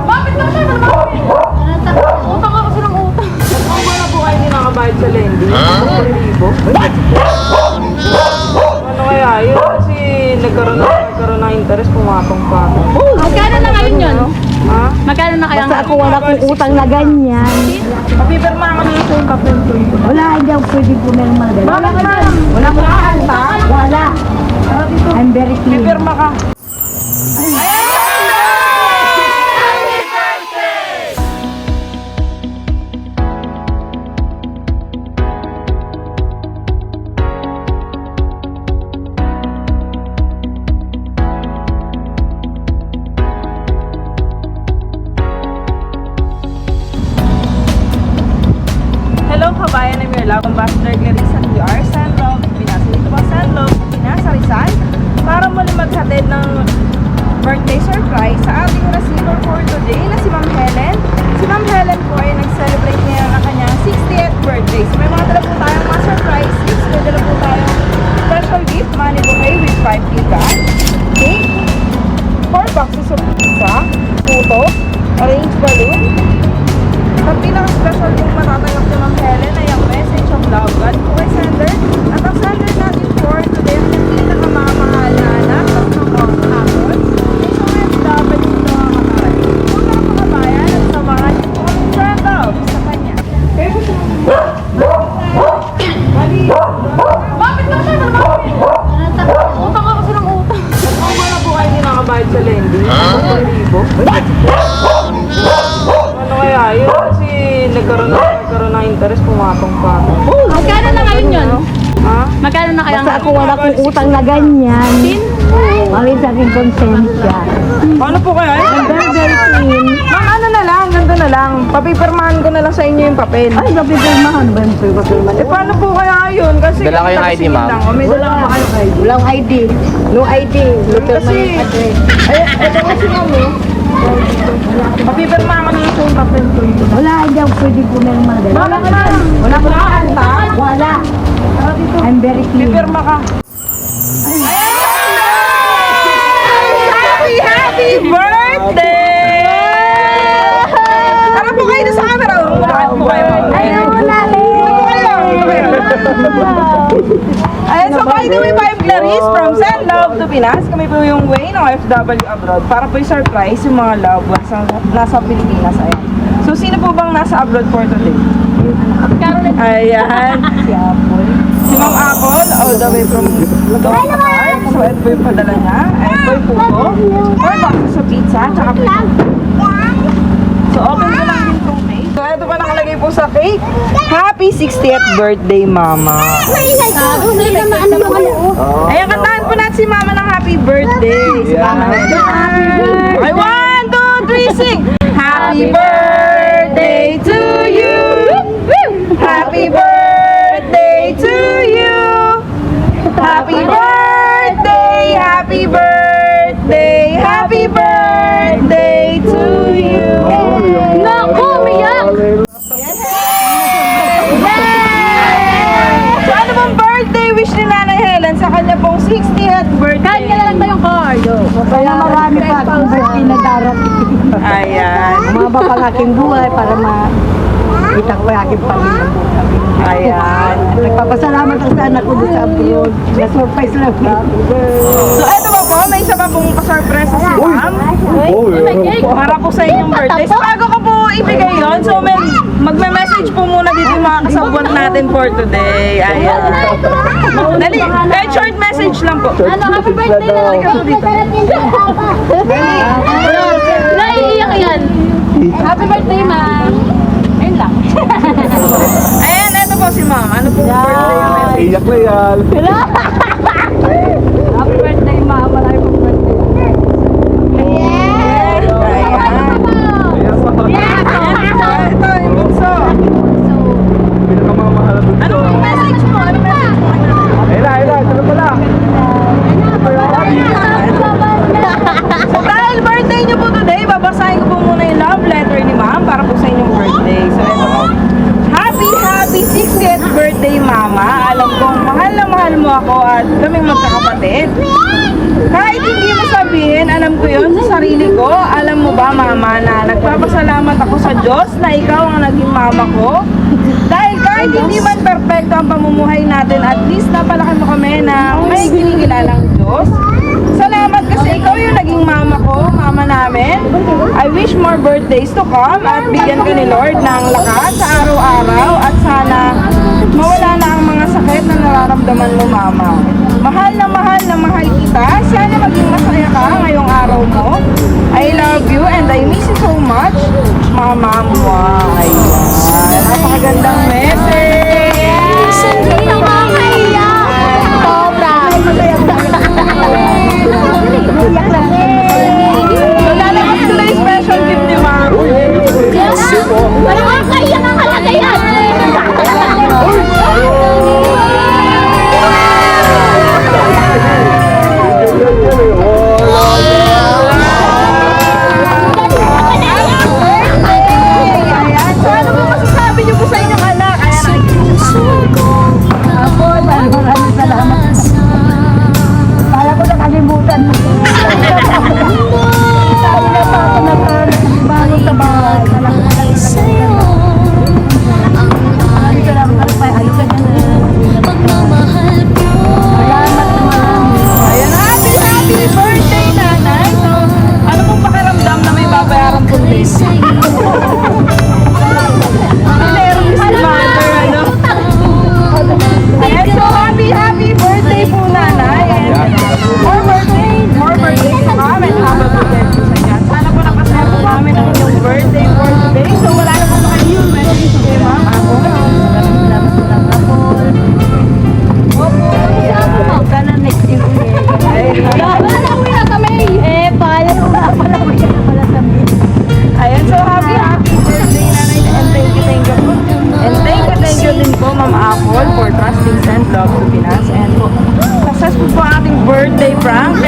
Bakit ka siya? Utang ako silang utang. Ang wala po kayo nakabayad sa lending? Ano kaya yun? Kasi nagkaroon ng interest, pumapang pa. Magkano na ngayon yun? Ha? Magkano na kaya? Basta ako wala kong utang na ganyan. Papipirma ka na sa yung papel ko. Wala, hindi ako pwede pumirma. Wala ka na. Wala ka na. Wala. I'm very clean. Pipirma ka. Hello kabayan, I'm your love ambassador Clarissa QR, Sanlog, Pinas. Dito po Sanlog, Pinas, Rizal, para muli maghatid ng birthday surprise sa ating receiver for today na si Ma'am Helen. Si Ma'am Helen po ay nag-celebrate ngayon ng kanyang 60th birthday. So may mga dala po tayong mga surprise gifts. May dala po tayong special gift, money bouquet with 5 gigas, cake, 4 boxes of pizza, puto, orange balloon. Ang pinaka-special yung matatanggap ni Ma'am Helen ay ang message of love God po kay sender. At ang sender natin for today ang pinakamamahal na anak ng mga hapon. So OFW ito ang makarating. Kung mga kababayan at samahan niyo po ang friend love sa kanya. Bakit ka siya? Utang ako silang utang. Ang wala po kayo nakabayad sa lending? Ano kaya yun? Kasi nagkaroon ng interest, pumapang pa. Magkano na ngayon yun? Ha? Magkano na kaya? Basta ako wala kong utang na ganyan. Mali sa aking konsensya. Paano po kaya? I'm very, very clean. Ma'am, ano na lang, ganito na lang. Papipirmahan ko na lang sa inyo yung papel. Ay, napipirmahan ba yung papirmahan? Eh, paano po kaya yun? Kasi Dala kayong ID, ma'am? lang. O, may dala ka kayong ID. Walang ID. No ID. Local Kasi, address. ito kasi ma'am eh. Papipirmahan ko na lang sa yung papel ko. Wala, hindi ako pwede pumirma. Wala ka na. Wala ka na. Wala. I'm very clean. Pipirma ka. Happy birthday! Tara po kayo doon sa camera. Bakit po kayo? Ayaw, wala rin. Ayan, so by the way, I'm Clarice from Send Love to Pinas. Kami po yung way ng OFW abroad para po i-surprise yung mga loved ones na nasa Pilipinas. Ayan. So, sino po bang nasa abroad for today? Ayan. Si Apple. Si Ma'am Apple, all the way from Qatar. So, ito po yung padala niya. Ayan po yung puto. 4 boxes of pizza, tsaka po. So, open ko lang din itong cake. So, ito pa nakalagay po sa cake. Happy 60th birthday, Mama. Ayan, kantahan po natin si Mama ng happy birthday. Si Mama. Ay, 1, 2, 3, sing! Happy birthday to you! Happy birthday to you! Happy birthday! Happy birthday! Happy birthday to you! Naku, umiyak! So ano bang birthday wish ni Nanay Helen sa kanya pong 60th birthday? Kanya na lang ba yung card? Kaya marami pa akong birthday na darating. Ayan. Umaba pang aking buhay para makita ko yung aking pamilya. Ayan. Nagpapasalamat ako sa anak ko doon sa abroad. Na-surprise lang. So eto pa po, may isa pa pong pasurpresa si Ma'am. Para po sa inyong birthday. So bago ko po ibigay yun, so magme-message po muna dito yung mga kasabot natin for today. Ayan. Dali, kahit short message lang po. Ano, happy birthday na lang. Naiiyak yan. Happy birthday, ma'am. Ayun lang. Ayan, eto po si Ma'am. Ano po birthday message? Iyak na yan. Happy birthday, ma. Marami pong birthday. Ayan. Ito, yung bunso. Pinakamamahal na Ano po yung message mo? Ano message mo? Ayun, ito pala. So dahil birthday niyo po today, babasahin ko po muna yung love letter ni Ma'am para po sa inyong birthday. So ito po. Happy 60th birthday, Mama. Alam kong mahal na mahal mo ako at kaming magkakapatid. Kahit hindi mo sabihin, alam ko yun sa sarili ko. Alam mo ba, mama, na nagpapasalamat ako sa Diyos na ikaw ang naging mama ko. Dahil kahit hindi man perfecto ang pamumuhay natin, at least napalaki mo kami na may kinikilalang Diyos. Salamat kasi ikaw yung naging mama ko, mama namin. I wish more birthdays to come at bigyan ka ni Lord ng lakas sa araw-araw at sana mawala na ang mga sakit na nararamdaman mo, mama. Mahal na mahal kita. Sana maging masaya ka ngayong araw mo. I love you and I miss you so much, mama mo. Ayan. Napakagandang message. Hindi na makakaiyak. Sobra. Iyak lang. So, lalabas ko na yung special gift ni mama. Wala kang kaiyak ang kalagayan. Ayan. So, ano ba masasabi niyo po sa inyong anak? Ayan, Ako, maraming salamat. Kala ko nakalimutan mo. Sabi na pa ako bago sa bahay. Maraming salamat. Ano ka dyan? Salamat naman. ayan. Happy birthday, nanay. So, ano pong pakiramdam na may babayaran po din? Meron si mother, ano? Ayan, so happy birthday po, nanay. And more birthday to come and have a good day po sa inyo. Sana po nakasaya po namin ang inyong birthday for today. So, wala na po makaliw. Message kay ma'am. Ako. Sana next year ulit. Uwi na kami. Pala sabihin. Ayan, so happy birthday, nanay. And thank you po. And thank you din po, Ma'am Apple, for trusting Send Love to Pinas. And po, successful po ang ating birthday prank.